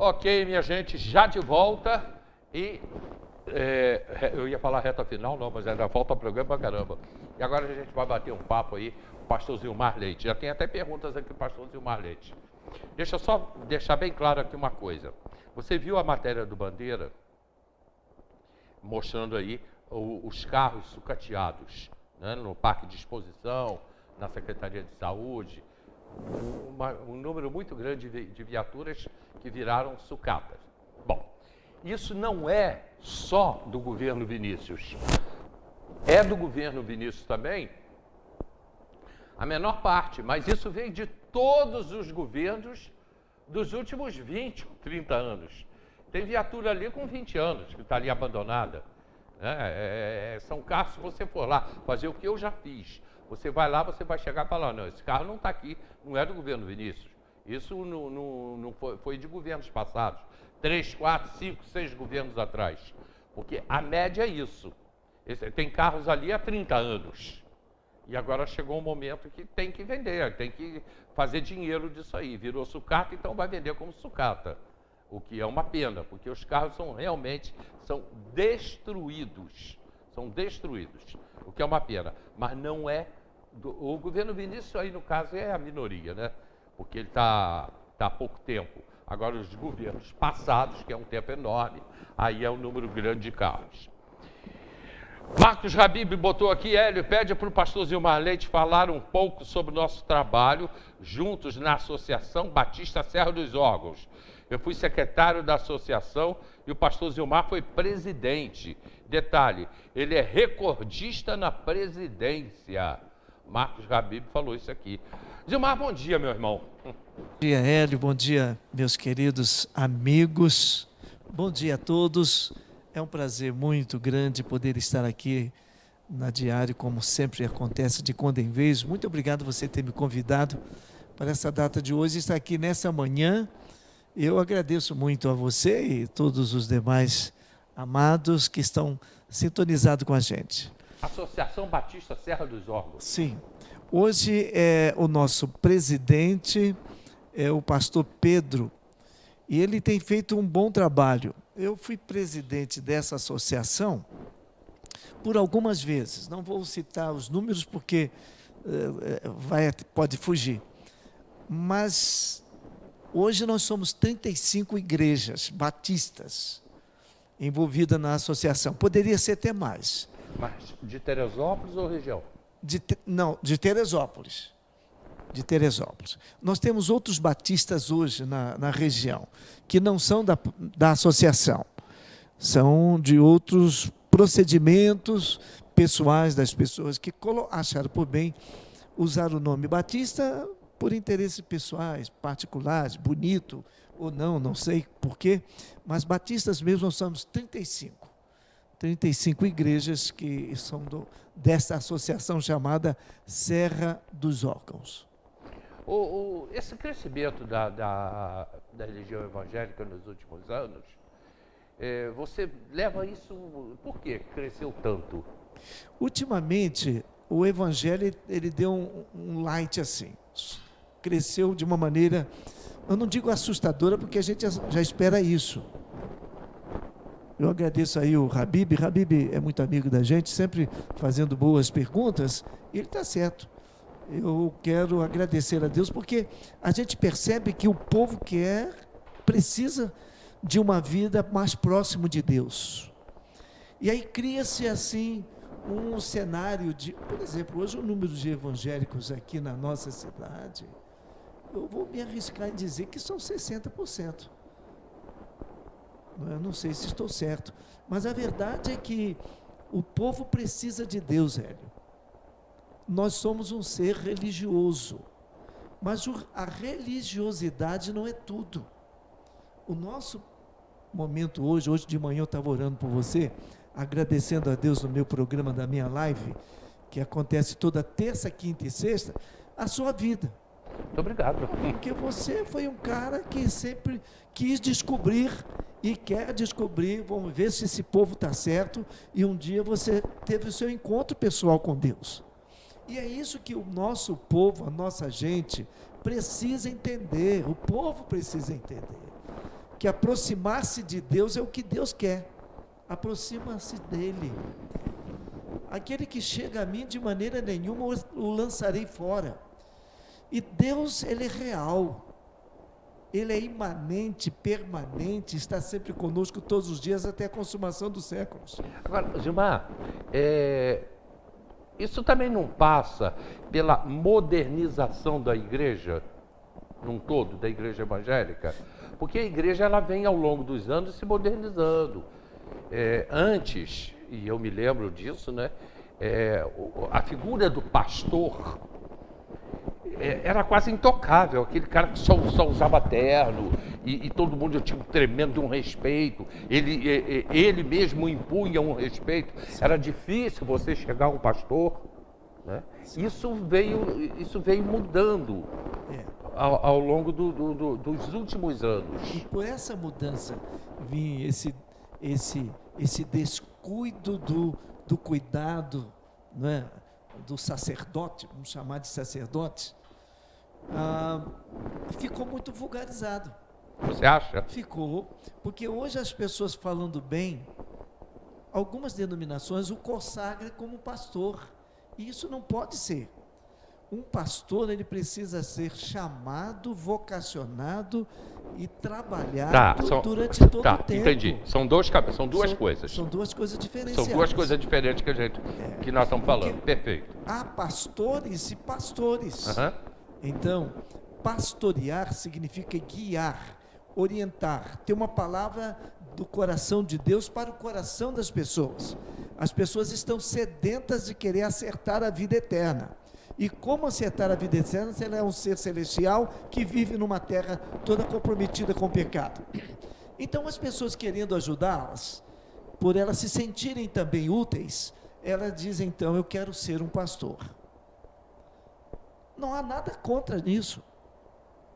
Ok, minha gente, já de volta e eu ia falar reta final, não, mas ainda falta programa pra caramba. E agora a gente vai bater um papo aí com o pastor Zilmar Leite. Já tem até perguntas aqui do pastor Zilmar Leite. Deixa eu só deixar bem claro aqui uma coisa. Você viu a matéria do Bandeira mostrando aí os carros sucateados, né, no parque de exposição, na Secretaria de Saúde, um número muito grande de viaturas que viraram sucatas. Bom, isso não é só do governo Vinícius. É do governo Vinícius também, a menor parte, mas isso veio de todos os governos dos últimos 20, 30 anos. Tem viatura ali com 20 anos, que está ali abandonada. São carros, se você for lá fazer o que eu já fiz, você vai lá, você vai chegar e falar, não, esse carro não está aqui, não é do governo Vinícius. Isso não foi de governos passados. 3, 4, 5, 6 governos atrás. Porque a média é isso. Tem carros ali há 30 anos. E agora chegou um momento que tem que vender, tem que fazer dinheiro disso aí. Virou sucata, então vai vender como sucata. O que é uma pena, porque os carros realmente são destruídos. São destruídos, o que é uma pena. Mas não é... O governo Vinícius aí, no caso, é a minoria, né? Porque ele está há pouco tempo. Agora, os governos passados, que é um tempo enorme, aí é um número grande de carros. Marcos Habib botou aqui, Hélio, pede para o pastor Zilmar Leite falar um pouco sobre o nosso trabalho juntos na Associação Batista Serra dos Órgãos. Eu fui secretário da associação e o pastor Zilmar foi presidente. Detalhe, ele é recordista na presidência. Marcos Habib falou isso aqui. Zilmar, bom dia, meu irmão. Bom dia, Hélio. Bom dia, meus queridos amigos. Bom dia a todos. É um prazer muito grande poder estar aqui na Diário, como sempre acontece de quando em vez. Muito obrigado você ter me convidado para essa data de hoje, estar aqui nessa manhã. Eu agradeço muito a você e todos os demais amados que estão sintonizados com a gente. Associação Batista Serra dos Órgãos. Sim. Hoje o nosso presidente é o pastor Pedro, e ele tem feito um bom trabalho. Eu fui presidente dessa associação por algumas vezes. Não vou citar os números porque pode fugir. Mas hoje nós somos 35 igrejas batistas envolvidas na associação. Poderia ser até mais. Mas de Teresópolis ou região? De Teresópolis. De Teresópolis. Nós temos outros batistas hoje na região, que não são da associação, são de outros procedimentos pessoais das pessoas que acharam por bem usar o nome batista por interesses pessoais, particulares, bonito ou não sei porquê, mas batistas mesmo nós somos 35 igrejas que são dessa associação chamada Serra dos Órgãos. Esse crescimento da religião evangélica nos últimos anos, você leva isso... Por que cresceu tanto? Ultimamente, o evangelho ele deu um light assim. Cresceu de uma maneira, eu não digo assustadora, porque a gente já espera isso. Eu agradeço aí o Habib. Habib é muito amigo da gente, sempre fazendo boas perguntas, e ele está certo. Eu quero agradecer a Deus, porque a gente percebe que o povo precisa de uma vida mais próximo de Deus. E aí cria-se assim um cenário de, por exemplo, hoje o número de evangélicos aqui na nossa cidade, eu vou me arriscar em dizer que são 60%. Eu não sei se estou certo, mas a verdade é que o povo precisa de Deus, Hélio. Nós somos um ser religioso, mas a religiosidade não é tudo. O nosso momento hoje de manhã eu estava orando por você, agradecendo a Deus no meu programa da minha live, que acontece toda terça, quinta e sexta, a sua vida. Muito obrigado. Porque você foi um cara que sempre quis descobrir e quer descobrir, vamos ver se esse povo está certo, e um dia você teve o seu encontro pessoal com Deus. E é isso que o nosso povo, a nossa gente, precisa entender, o povo precisa entender. que aproximar-se de Deus é o que Deus quer. Aproxima-se dele. Aquele que chega a mim, de maneira nenhuma o lançarei fora. E Deus, ele é real. Ele é imanente, permanente, está sempre conosco todos os dias até a consumação dos séculos. Agora, Gilmar, isso também não passa pela modernização da igreja, num todo, da igreja evangélica? Porque a igreja, ela vem ao longo dos anos se modernizando. Antes, e eu me lembro disso, né, a figura do pastor era quase intocável, aquele cara que só usava terno e todo mundo tinha um tremendo respeito, ele mesmo impunha um respeito. Era difícil você chegar a um pastor, né? Isso veio mudando ao longo dos últimos anos. E por essa mudança vinha esse descuido do cuidado, né, do sacerdote, vamos chamar de sacerdote, ficou muito vulgarizado. Você acha? Ficou, porque hoje as pessoas falando bem, algumas denominações o consagram como pastor, e isso não pode ser. Um pastor, ele precisa ser chamado, vocacionado e trabalhado durante todo o tempo. Entendi. São duas coisas. São duas coisas diferenciadas. São duas coisas diferentes que nós estamos falando. Perfeito. Há pastores e pastores. Uhum. Então, pastorear significa guiar, orientar, ter uma palavra do coração de Deus para o coração das pessoas. As pessoas estão sedentas de querer acertar a vida eterna. E como acertar a vida eterna se ela é um ser celestial que vive numa terra toda comprometida com o pecado? Então, as pessoas querendo ajudá-las, por elas se sentirem também úteis, elas dizem, então, eu quero ser um pastor. Não há nada contra isso.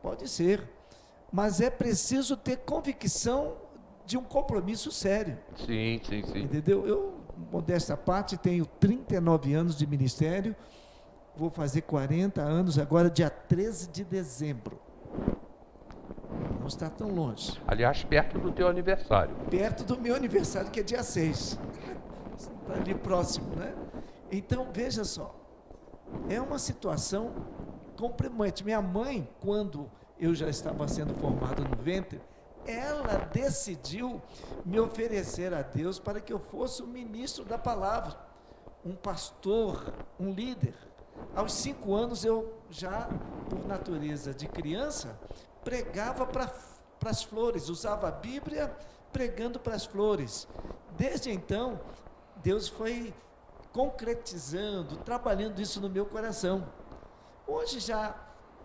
Pode ser. Mas é preciso ter convicção de um compromisso sério. Sim. Entendeu? Eu, modesta parte, tenho 39 anos de ministério, vou fazer 40 anos agora, dia 13 de dezembro. Não está tão longe. Aliás, perto do teu aniversário. Perto do meu aniversário, que é dia 6. Está ali próximo, né? Então, veja só. É uma situação comprometente. Minha mãe, quando eu já estava sendo formado no ventre, ela decidiu me oferecer a Deus para que eu fosse um ministro da palavra, um pastor, um líder. Aos 5 anos eu já, por natureza de criança, pregava para as flores, usava a Bíblia pregando para as flores. Desde então, Deus foi concretizando, trabalhando isso no meu coração. Hoje, já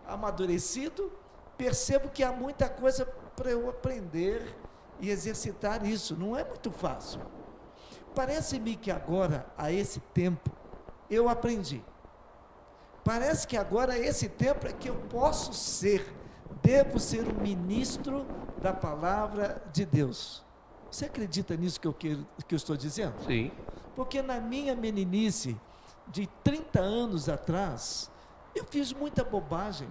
amadurecido, percebo que há muita coisa para eu aprender e exercitar isso. Não é muito fácil. Parece-me que agora, a esse tempo, eu aprendi. Parece que agora, esse tempo, é que eu posso devo ser um ministro da palavra de Deus. Você acredita nisso que eu estou dizendo? Sim. Porque na minha meninice, de 30 anos atrás, eu fiz muita bobagem,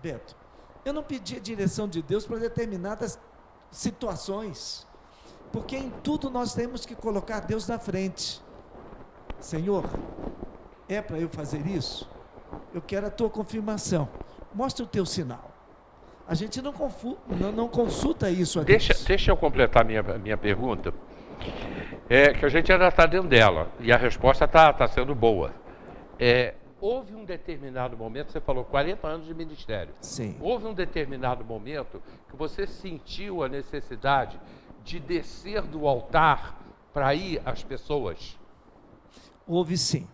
Beto. Eu não pedi a direção de Deus para determinadas situações, porque em tudo nós temos que colocar Deus na frente. Senhor, é para eu fazer isso? Eu quero a tua confirmação. Mostra o teu sinal. A gente não consulta isso a Deus. Deixa eu completar minha pergunta, que a gente ainda está dentro dela, e a resposta está sendo boa. Houve um determinado momento, você falou 40 anos de ministério. Sim. Houve um determinado momento que você sentiu a necessidade de descer do altar para ir às pessoas? Houve sim.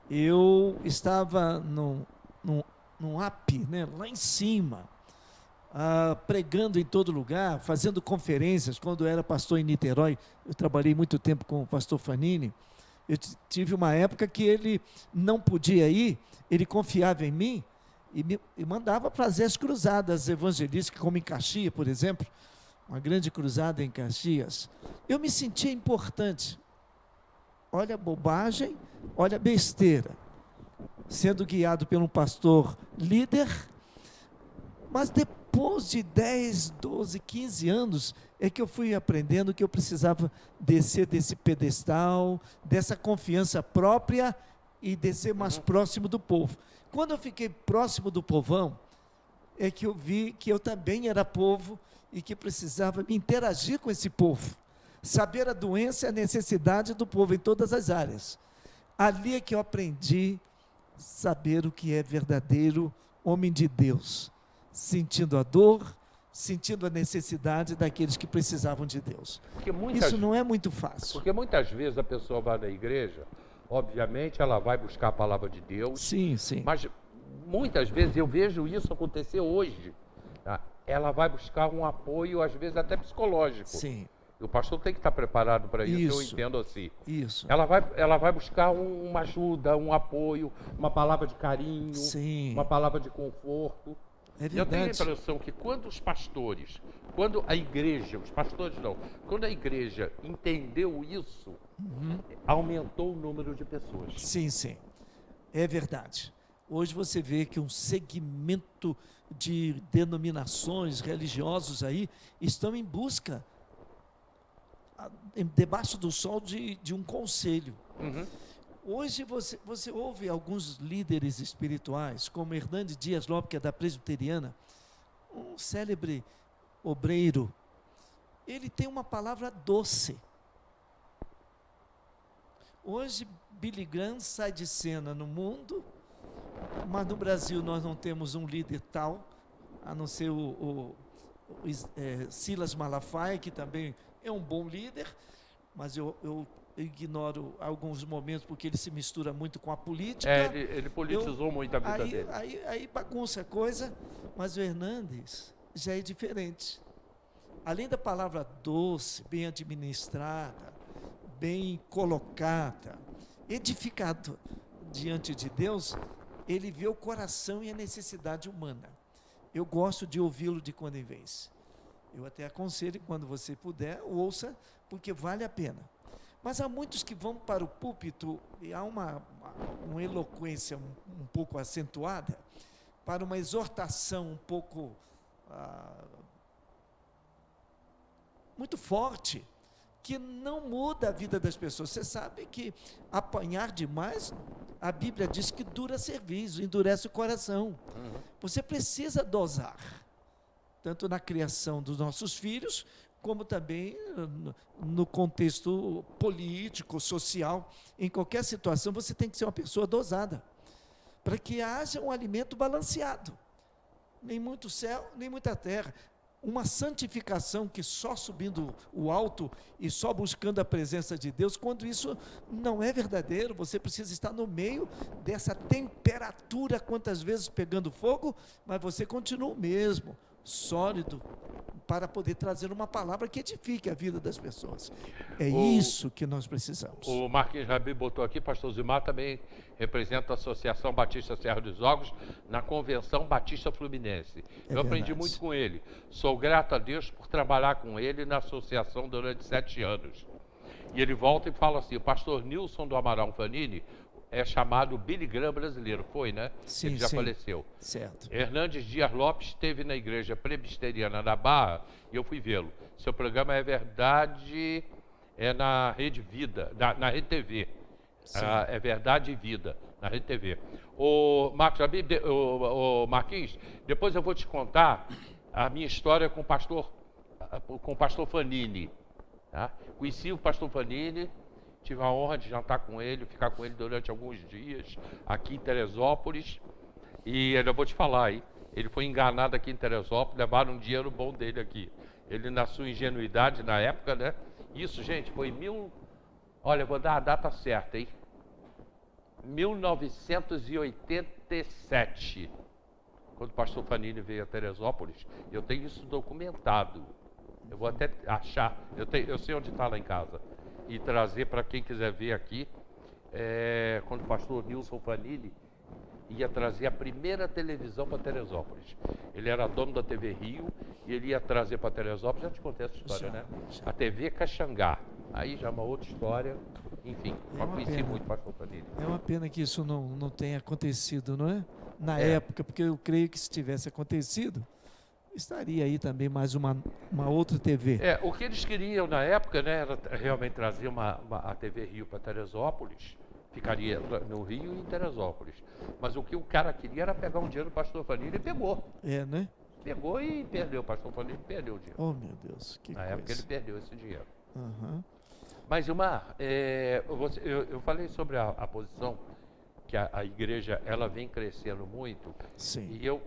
Eu estava num AP, né, lá em cima, pregando em todo lugar, fazendo conferências. Quando eu era pastor em Niterói, eu trabalhei muito tempo com o pastor Fanini. Eu tive uma época que ele não podia ir, ele confiava em mim e me mandava fazer as cruzadas evangelísticas, como em Caxias, por exemplo, uma grande cruzada em Caxias. Eu me sentia importante. Olha a bobagem, olha a besteira. Sendo guiado por um pastor líder, mas depois Depois de 10, 12, 15 anos, é que eu fui aprendendo que eu precisava descer desse pedestal, dessa confiança própria e descer mais próximo do povo. Quando eu fiquei próximo do povão, é que eu vi que eu também era povo e que precisava me interagir com esse povo. Saber a doença e a necessidade do povo em todas as áreas. Ali é que eu aprendi a saber o que é verdadeiro homem de Deus, sentindo a dor, sentindo a necessidade daqueles que precisavam de Deus. Isso não é muito fácil. Porque muitas vezes a pessoa vai na igreja, obviamente ela vai buscar a palavra de Deus. Sim, sim. Mas muitas vezes eu vejo isso acontecer hoje. Tá? Ela vai buscar um apoio, às vezes até psicológico. Sim. O pastor tem que estar preparado para isso, eu Isso. entendo assim. Isso. Ela vai buscar uma ajuda, um apoio, uma palavra de carinho, Sim. uma palavra de conforto. É Eu tenho a verdade. impressão que quando os pastores, quando a igreja, os pastores não, quando a igreja entendeu isso, aumentou o número de pessoas. Sim, sim. É verdade. Hoje você vê que um segmento de denominações religiosos aí estão em busca, debaixo do sol, de um conselho. Hoje você ouve alguns líderes espirituais, como Hernandes Dias Lopes, que é da Presbiteriana, um célebre obreiro. Ele tem uma palavra doce. Hoje, Billy Graham sai de cena no mundo, mas no Brasil nós não temos um líder tal, a não ser Silas Malafaia, que também é um bom líder, mas eu ignoro alguns momentos porque ele se mistura muito com a política. Ele politizou muito a vida dele. Aí bagunça a coisa, mas o Hernandes já é diferente. Além da palavra doce, bem administrada, bem colocada, edificado diante de Deus, ele vê o coração e a necessidade humana. Eu gosto de ouvi-lo de quando em vez. Eu até aconselho, quando você puder, ouça, porque vale a pena. Mas há muitos que vão para o púlpito e há uma eloquência um pouco acentuada, para uma exortação um pouco muito forte, que não muda a vida das pessoas. Você sabe que apanhar demais, a Bíblia diz que dura serviço, endurece o coração. Você precisa dosar, tanto na criação dos nossos filhos, como também no contexto político, social. Em qualquer situação, você tem que ser uma pessoa dosada, para que haja um alimento balanceado. Nem muito céu, nem muita terra. Uma santificação que só subindo o alto e só buscando a presença de Deus, quando isso não é verdadeiro, você precisa estar no meio dessa temperatura, quantas vezes pegando fogo, mas você continua o mesmo, sólido, para poder trazer uma palavra que edifique a vida das pessoas. É isso que nós precisamos. O Marquinhos Rabi botou aqui, pastor Zimar também representa a Associação Batista Serra dos Ogros na Convenção Batista Fluminense. Eu aprendi muito com ele. Sou grato a Deus por trabalhar com ele na associação durante 7 anos. E ele volta e fala assim, o pastor Nilson do Amaral Fanini é chamado Billy Graham brasileiro, foi, né? Sim, ele já faleceu. Certo. Hernandes Dias Lopes esteve na igreja presbiteriana da Barra e eu fui vê-lo. Seu programa é verdade, é na Rede Vida, na Rede TV. É Verdade e Vida, na Rede TV. O Marquinhos, depois eu vou te contar a minha história com o pastor Fanini. Tá? Conheci o pastor Fanini, tive a honra de jantar com ele, ficar com ele durante alguns dias aqui em Teresópolis. E eu vou te falar aí, ele foi enganado aqui em Teresópolis, levaram um dinheiro bom dele aqui. Ele, na sua ingenuidade na época, né? Isso, gente, foi olha, eu vou dar a data certa, hein? 1987, quando o pastor Fanini veio a Teresópolis. Eu tenho isso documentado. Eu vou até achar, eu sei onde está lá em casa. E trazer para quem quiser ver aqui, quando o pastor Nilson Fanini ia trazer a primeira televisão para Teresópolis. Ele era dono da TV Rio e ele ia trazer para Teresópolis, já te contei essa história, né? A TV Caxangá. Aí já é uma outra história, enfim, eu conheci muito o pastor Fanini. É uma pena que isso não tenha acontecido, não é? Na época, porque eu creio que se tivesse acontecido, estaria aí também mais uma outra TV. O que eles queriam na época, né, era realmente trazer a TV Rio para Teresópolis, ficaria no Rio e em Teresópolis. Mas o que o cara queria era pegar um dinheiro do pastor Fanini e pegou. Né? Pegou e perdeu. O pastor Fanini perdeu o dinheiro. Oh, meu Deus, que Na coisa. época ele perdeu esse dinheiro. Uhum. Mas, Gilmar, eu falei sobre a posição que a igreja ela vem crescendo muito. Sim. E eu,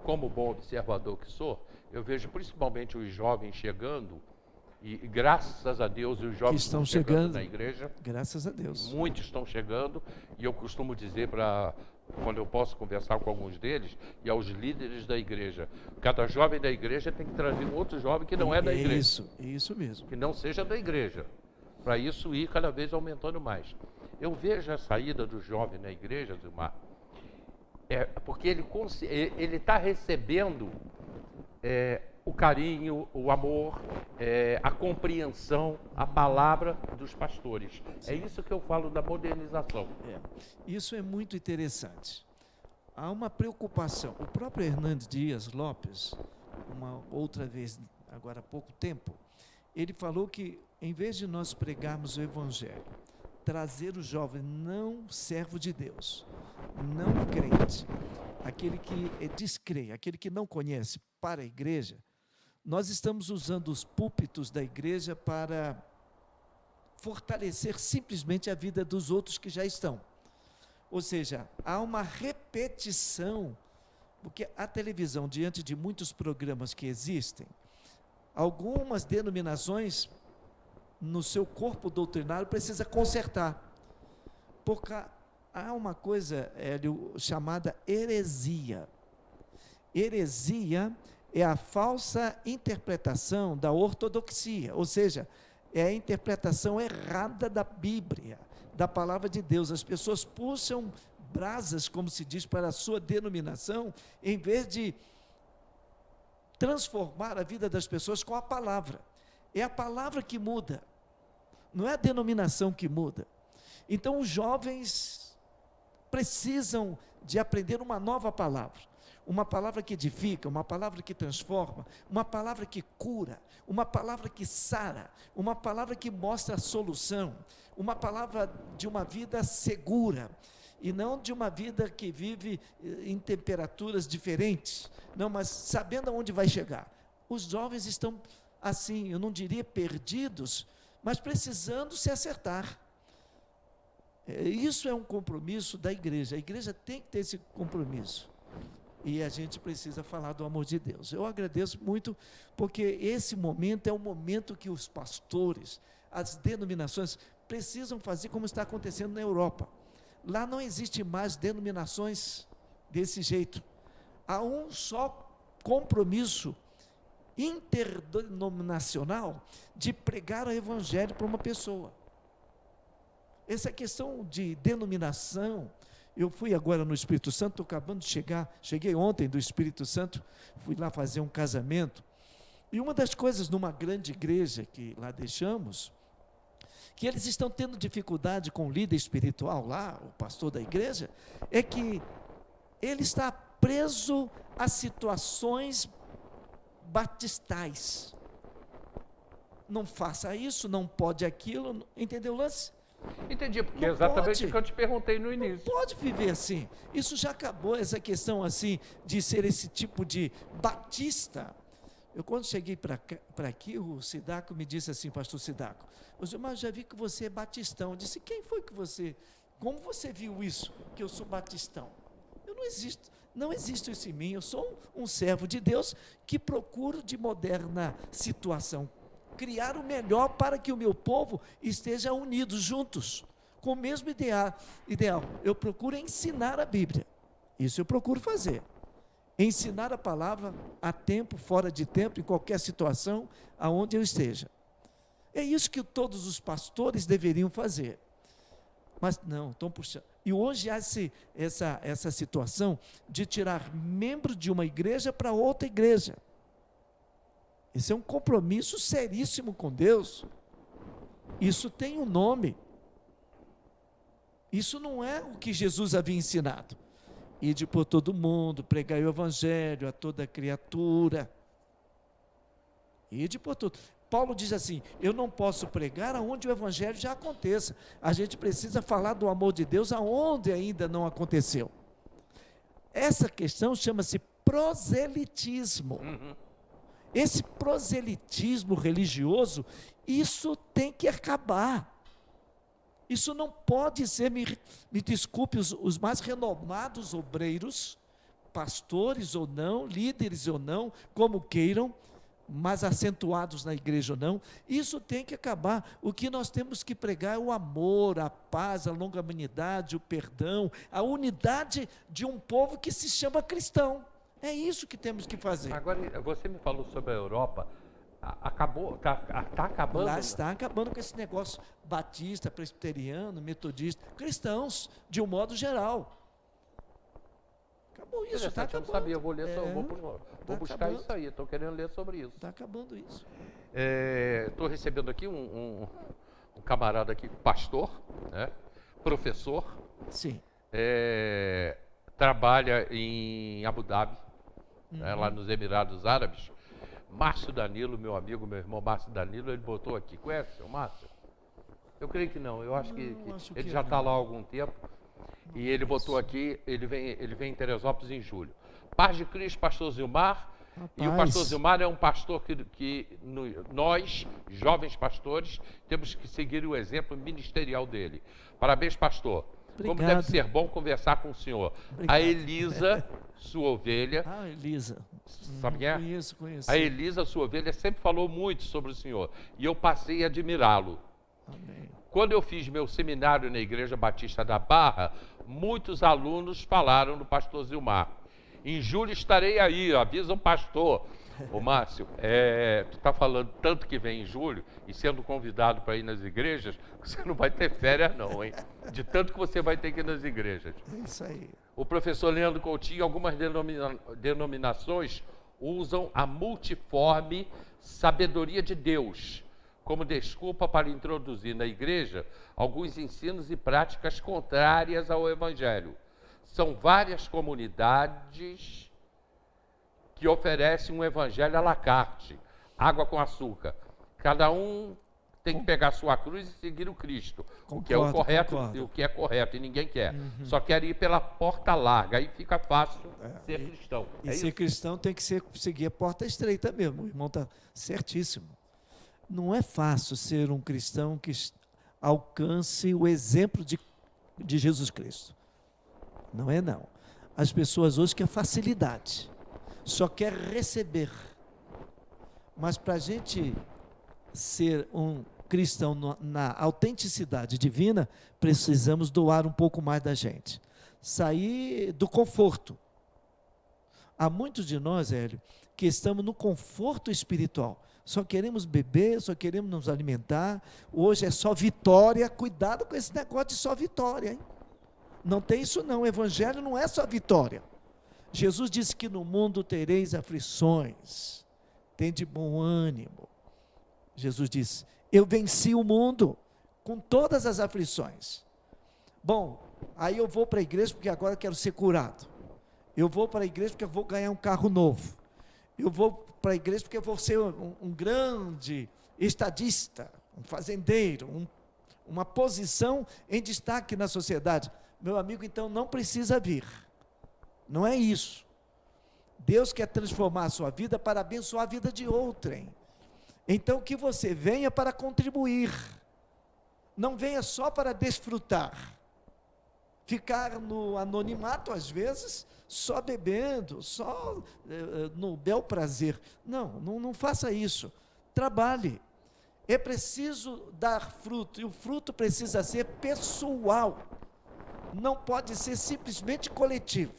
como bom observador que sou, eu vejo principalmente os jovens chegando, e graças a Deus os jovens que estão chegando na igreja. Graças a Deus. Muitos estão chegando, e eu costumo dizer quando eu posso conversar com alguns deles, e aos líderes da igreja, cada jovem da igreja tem que trazer um outro jovem que não é da igreja. Isso mesmo. Que não seja da igreja, para isso ir cada vez aumentando mais. Eu vejo a saída do jovem na igreja, Gilmar, porque ele está recebendo o carinho, o amor, a compreensão, a palavra dos pastores. Sim. É isso que eu falo da modernização. Isso é muito interessante. Há uma preocupação. O próprio Hernandes Dias Lopes, uma outra vez, agora há pouco tempo, ele falou que, em vez de nós pregarmos o Evangelho, trazer o jovem não servo de Deus, não crente, aquele que é descrente, aquele que não conhece, para a igreja, nós estamos usando os púlpitos da igreja para fortalecer simplesmente a vida dos outros que já estão. Ou seja, há uma repetição, porque a televisão, diante de muitos programas que existem, algumas denominações, no seu corpo doutrinário, precisa consertar. Porque há uma coisa chamada heresia. Heresia é a falsa interpretação da ortodoxia, ou seja, é a interpretação errada da Bíblia, da palavra de Deus. As pessoas puxam brasas, como se diz, para a sua denominação, em vez de transformar a vida das pessoas com a palavra. É a palavra que muda, não é a denominação que muda. Então os jovens precisam de aprender uma nova palavra, uma palavra que edifica, uma palavra que transforma, uma palavra que cura, uma palavra que sara, uma palavra que mostra a solução, uma palavra de uma vida segura, e não de uma vida que vive em temperaturas diferentes, não, mas sabendo aonde vai chegar. Os jovens estão assim, eu não diria perdidos, mas precisando se acertar. Isso é um compromisso da igreja. A igreja tem que ter esse compromisso. E a gente precisa falar do amor de Deus. Eu agradeço muito, porque esse momento é o momento que os pastores, as denominações, precisam fazer como está acontecendo na Europa. Lá não existe mais denominações desse jeito. Há um só compromisso interdenominacional de pregar o evangelho para uma pessoa. Essa questão de denominação, eu fui agora no Espírito Santo, estou acabando de cheguei ontem do Espírito Santo, fui lá fazer um casamento, e uma das coisas numa grande igreja que lá deixamos, que eles estão tendo dificuldade com o líder espiritual lá, o pastor da igreja, é que ele está preso a situações batistais. Não faça isso, não pode aquilo, entendeu o lance? Entendi, porque é exatamente o que eu te perguntei no início. Não pode viver assim. Isso já acabou, essa questão assim, de ser esse tipo de batista. Eu, quando cheguei para aqui, o Sidaco me disse assim, pastor Sidaco, mas eu já vi que você é batistão. Eu disse, quem foi que você, como você viu isso, que eu sou batistão? Eu não existo, não existe isso em mim, eu sou um servo de Deus que procuro de moderna situação criar o melhor para que o meu povo esteja unido juntos, com o mesmo ideal. Eu procuro ensinar a Bíblia, isso eu procuro fazer, ensinar a palavra a tempo, fora de tempo, em qualquer situação, aonde eu esteja. É isso que todos os pastores deveriam fazer, mas não, estão puxando. E hoje há essa situação de tirar membro de uma igreja para outra igreja. Esse é um compromisso seríssimo com Deus. Isso tem um nome. Isso não é o que Jesus havia ensinado. Ide por todo mundo, pregai o evangelho a toda criatura. Ide por tudo. Paulo diz assim: eu não posso pregar aonde o evangelho já aconteça. A gente precisa falar do amor de Deus aonde ainda não aconteceu. Essa questão chama-se proselitismo. Esse proselitismo religioso, isso tem que acabar. Isso não pode ser, me desculpe, os mais renomados obreiros, pastores ou não, líderes ou não, como queiram, mais acentuados na igreja ou não, isso tem que acabar. O que nós temos que pregar é o amor, a paz, a longanimidade, o perdão, a unidade de um povo que se chama cristão. É isso que temos que fazer. Agora, você me falou sobre a Europa, acabou, está acabando? Lá está acabando com esse negócio batista, presbiteriano, metodista, cristãos, de um modo geral. Acabou isso, está acabando. Eu não sabia, eu vou ler, vou buscar acabando. isso aí, estou querendo ler sobre isso. Está acabando isso. Estou recebendo aqui um camarada aqui, pastor, né, professor, Sim. trabalha em Abu Dhabi, né, lá nos Emirados Árabes. Márcio Danilo, meu amigo, meu irmão Márcio Danilo, ele botou aqui. Conhece o Márcio? Eu creio que não, eu acho que ele já está lá há algum tempo. E ele botou aqui, ele vem em Teresópolis em julho. Paz de Cristo, pastor Zilmar. Rapaz. E o pastor Zilmar é um pastor nós, jovens pastores, temos que seguir o exemplo ministerial dele. Parabéns, pastor. Obrigado. Como deve ser bom conversar com o senhor. Obrigado. A Elisa, sua ovelha. Ah, Elisa. Sabe quem é? Conheço. A Elisa, sua ovelha, sempre falou muito sobre o senhor. E eu passei a admirá-lo. Amém. Quando eu fiz meu seminário na Igreja Batista da Barra, muitos alunos falaram do pastor Zilmar. Em julho estarei aí, avisa o pastor. Ô Márcio, tu está falando tanto que vem em julho e sendo convidado para ir nas igrejas, você não vai ter férias não, hein? De tanto que você vai ter que ir nas igrejas. É isso aí. O professor Leandro Coutinho, algumas denominações usam a multiforme sabedoria de Deus como desculpa para introduzir na igreja alguns ensinos e práticas contrárias ao Evangelho. São várias comunidades que oferecem um Evangelho à la carte, água com açúcar. Cada um tem que pegar a sua cruz e seguir o Cristo, o que é o correto e o que é correto, e ninguém quer. Só quer ir pela porta larga, aí fica fácil ser cristão. E ser cristão tem que seguir a porta estreita mesmo, o irmão está certíssimo. Não é fácil ser um cristão que alcance o exemplo de Jesus Cristo. Não é não. As pessoas hoje querem facilidade, só quer receber. Mas para a gente ser um cristão na autenticidade divina, precisamos doar um pouco mais da gente. Sair do conforto. Há muitos de nós, Hélio, que estamos no conforto espiritual. Só queremos beber, só queremos nos alimentar. Hoje é só vitória. Cuidado com esse negócio de só vitória, hein? Não tem isso não. O evangelho não é só vitória. Jesus disse que no mundo tereis aflições. Tem de bom ânimo. Jesus disse: eu venci o mundo com todas as aflições. Bom, aí eu vou para a igreja porque agora eu quero ser curado. Eu vou para a igreja porque eu vou ganhar um carro novo. Eu vou para a igreja porque eu vou ser um grande estadista, um fazendeiro, uma posição em destaque na sociedade. Meu amigo, então não precisa vir. Não é isso. Deus quer transformar a sua vida para abençoar a vida de outrem. Então que você venha para contribuir. Não venha só para desfrutar. Ficar no anonimato às vezes, só bebendo, só no bel prazer. Não faça isso. Trabalhe. É preciso dar fruto, e o fruto precisa ser pessoal. Não pode ser simplesmente coletivo.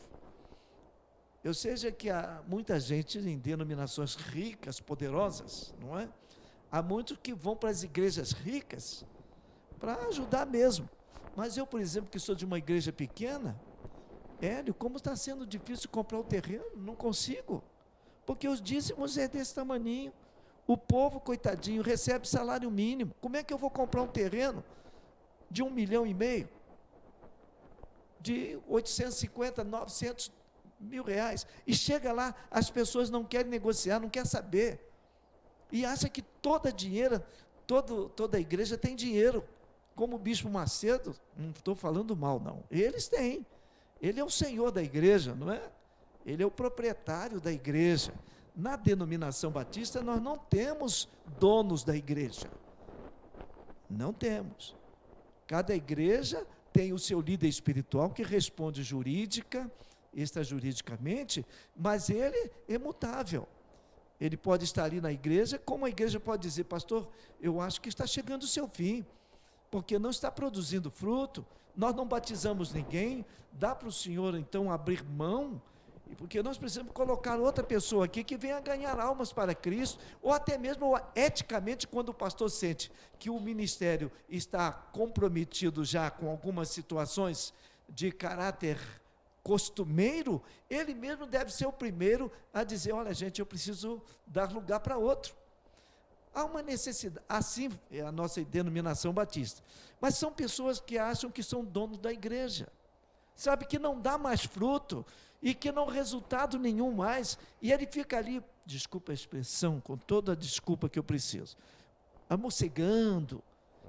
Eu sei que há muita gente em denominações ricas, poderosas, não é? Há muitos que vão para as igrejas ricas para ajudar mesmo. Mas eu, por exemplo, que sou de uma igreja pequena, Hélio, como está sendo difícil comprar o terreno, não consigo. Porque os dízimos é desse tamaninho. O povo, coitadinho, recebe salário mínimo. Como é que eu vou comprar um terreno de 1,5 milhão? de 850, 900 mil reais. E chega lá, as pessoas não querem negociar, não querem saber. E acha que toda a igreja tem dinheiro. Como o bispo Macedo, não estou falando mal, não. Eles têm. Ele é o senhor da igreja, não é? Ele é o proprietário da igreja. Na denominação batista, nós não temos donos da igreja. Não temos. Cada igreja tem o seu líder espiritual que responde jurídica, extrajuridicamente, mas ele é mutável. Ele pode estar ali na igreja, como a igreja pode dizer, pastor, eu acho que está chegando o seu fim, porque não está produzindo fruto, nós não batizamos ninguém, dá para o senhor então abrir mão, porque nós precisamos colocar outra pessoa aqui que venha ganhar almas para Cristo, ou até mesmo eticamente, quando o pastor sente que o ministério está comprometido já com algumas situações de caráter costumeiro, ele mesmo deve ser o primeiro a dizer, olha gente, eu preciso dar lugar para outro. Há uma necessidade, assim é a nossa denominação batista, mas são pessoas que acham que são donos da igreja, sabe que não dá mais fruto, e que não resultado nenhum mais, e ele fica ali, desculpa a expressão, com toda a desculpa que eu preciso, amocegando,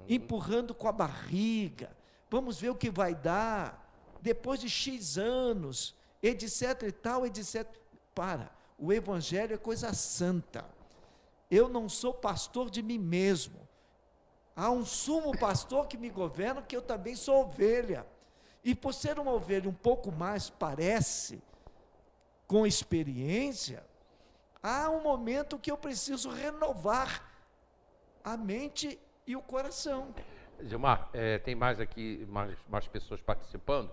empurrando com a barriga, vamos ver o que vai dar, depois de X anos, etc e tal, etc. O evangelho é coisa santa. Eu não sou pastor de mim mesmo. Há um sumo pastor que me governa, que eu também sou ovelha. E por ser uma ovelha um pouco mais, parece, com experiência, há um momento que eu preciso renovar a mente e o coração. Gilmar, tem mais aqui, mais pessoas participando,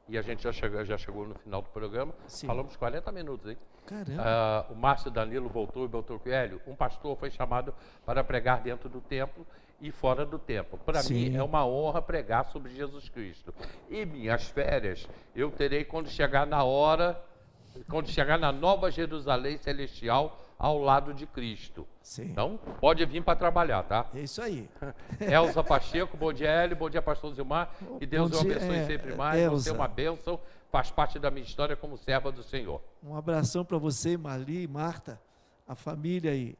e a gente já chegou no final do programa. Sim. Falamos 40 minutos, hein? Caramba. O Márcio Danilo voltou e botou Coelho. Um pastor foi chamado para pregar dentro do templo e fora do templo. Para mim é uma honra pregar sobre Jesus Cristo. E minhas férias eu terei quando chegar na Nova Jerusalém Celestial, ao lado de Cristo. Sim. Então, pode vir para trabalhar, tá? É isso aí. Elza Pacheco, bom dia, Hélio, bom dia, pastor Zilmar, que Deus o abençoe sempre mais, você é uma bênção, faz parte da minha história como serva do Senhor. Um abração para você, Marli, Marta, a família aí.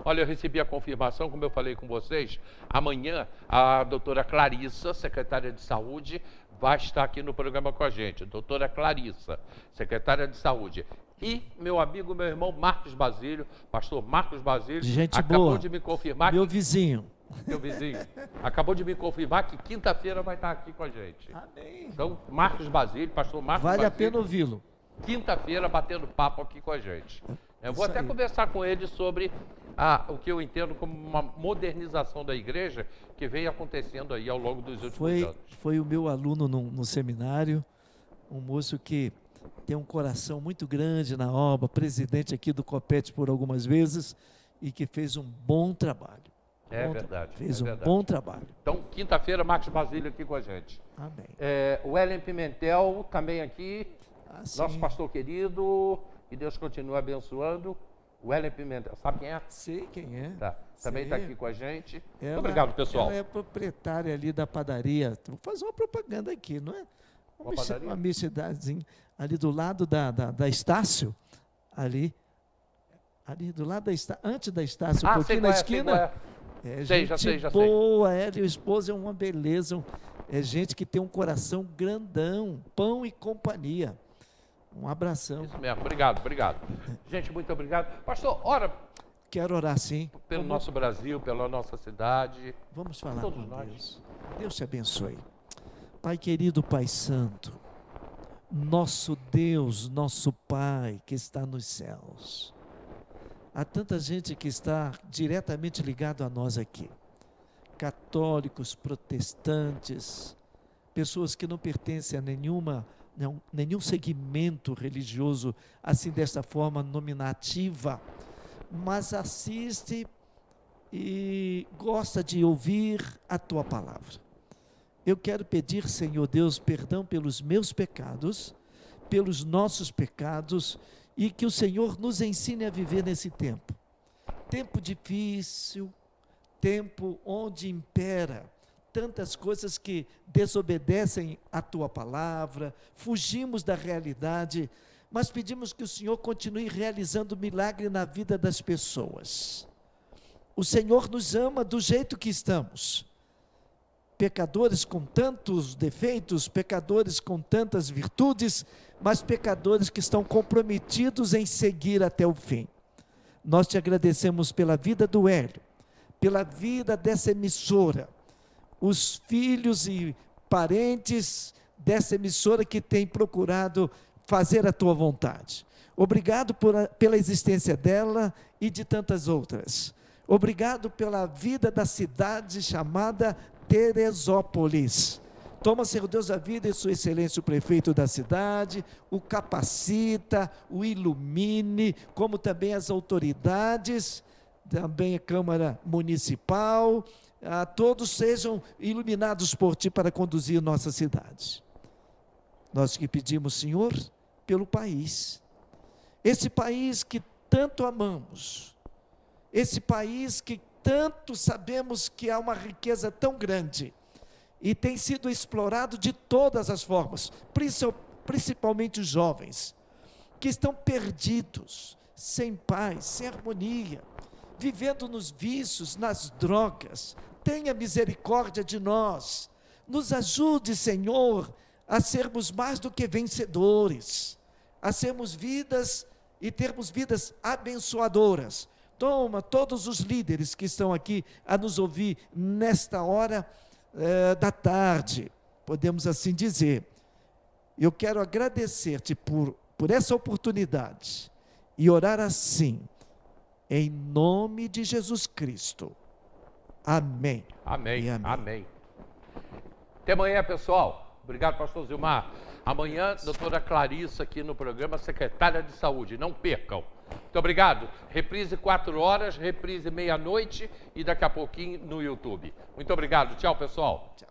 Olha, eu recebi a confirmação, como eu falei com vocês, amanhã a doutora Clarissa, secretária de Saúde, vai estar aqui no programa com a gente, doutora Clarissa, secretária de Saúde. E meu amigo, meu irmão Marcos Basílio, pastor Marcos Basílio, acabou de me confirmar. Meu vizinho. Meu vizinho. Acabou de me confirmar que quinta-feira vai estar aqui com a gente. Amém. Então, Marcos Basílio, pastor Marcos Basílio. Vale a pena ouvi-lo. Quinta-feira, batendo papo aqui com a gente. Eu vou até conversar com ele sobre o que eu entendo como uma modernização da igreja que vem acontecendo aí ao longo dos últimos anos. Foi o meu aluno no seminário, um moço que tem um coração muito grande na obra, presidente aqui do Copete por algumas vezes, e que fez um bom trabalho. Verdade. Fez um bom trabalho. Então, quinta-feira, Marcos Basílio aqui com a gente. Amém. O Hélio Pimentel também aqui, nosso pastor querido, que Deus continue abençoando. O Hélio Pimentel, sabe quem é? Sei quem é. Tá. Também está aqui com a gente. Muito obrigado, pessoal. Ela é proprietária ali da padaria. Vou fazer uma propaganda aqui, não é? Uma mexedazinha ali do lado da Estácio, ali do lado da Estácio, antes da Estácio, um pouquinho na esquina. Já sei. Boa, e o esposo é uma beleza, é gente que tem um coração grandão, pão e companhia. Um abração. Isso mesmo, obrigado. Gente, muito obrigado. Pastor, ora. Quero orar sim. Pelo nosso Brasil, pela nossa cidade. Vamos falar com Deus. Deus te abençoe. Pai querido, Pai santo, nosso Deus, nosso Pai que está nos céus. Há tanta gente que está diretamente ligado a nós aqui. Católicos, protestantes, pessoas que não pertencem a nenhum segmento religioso, assim desta forma nominativa, mas assiste e gosta de ouvir a Tua palavra. Eu quero pedir, Senhor Deus, perdão pelos meus pecados, pelos nossos pecados, e que o Senhor nos ensine a viver nesse tempo. Tempo difícil, tempo onde impera tantas coisas que desobedecem a tua palavra, fugimos da realidade, mas pedimos que o Senhor continue realizando milagre na vida das pessoas. O Senhor nos ama do jeito que estamos. Pecadores com tantos defeitos, pecadores com tantas virtudes, mas pecadores que estão comprometidos em seguir até o fim. Nós te agradecemos pela vida do Hélio, pela vida dessa emissora, os filhos e parentes dessa emissora que têm procurado fazer a tua vontade. Obrigado pela existência dela e de tantas outras. Obrigado pela vida da cidade chamada Teresópolis. Toma, Senhor Deus, a vida e sua excelência o prefeito da cidade, o capacita, o ilumine, como também as autoridades, também a Câmara Municipal, todos sejam iluminados por Ti para conduzir nossa cidade. Nós que pedimos, Senhor, pelo país, esse país que tanto amamos, esse país que tanto sabemos que há uma riqueza tão grande e tem sido explorado de todas as formas, principalmente os jovens, que estão perdidos, sem paz, sem harmonia, vivendo nos vícios, nas drogas. Tenha misericórdia de nós, nos ajude, Senhor, a sermos mais do que vencedores, a sermos vidas e termos vidas abençoadoras. Toma todos os líderes que estão aqui a nos ouvir nesta hora da tarde, podemos assim dizer. Eu quero agradecer-te por essa oportunidade e orar assim, em nome de Jesus Cristo. Amém. Amém. Amém. Amém. Até amanhã, pessoal. Obrigado, pastor Zilmar. Amanhã, doutora Clarissa aqui no programa, secretária de saúde. Não percam. Muito obrigado. Reprise 4 horas, reprise meia-noite e daqui a pouquinho no YouTube. Muito obrigado. Tchau, pessoal. Tchau.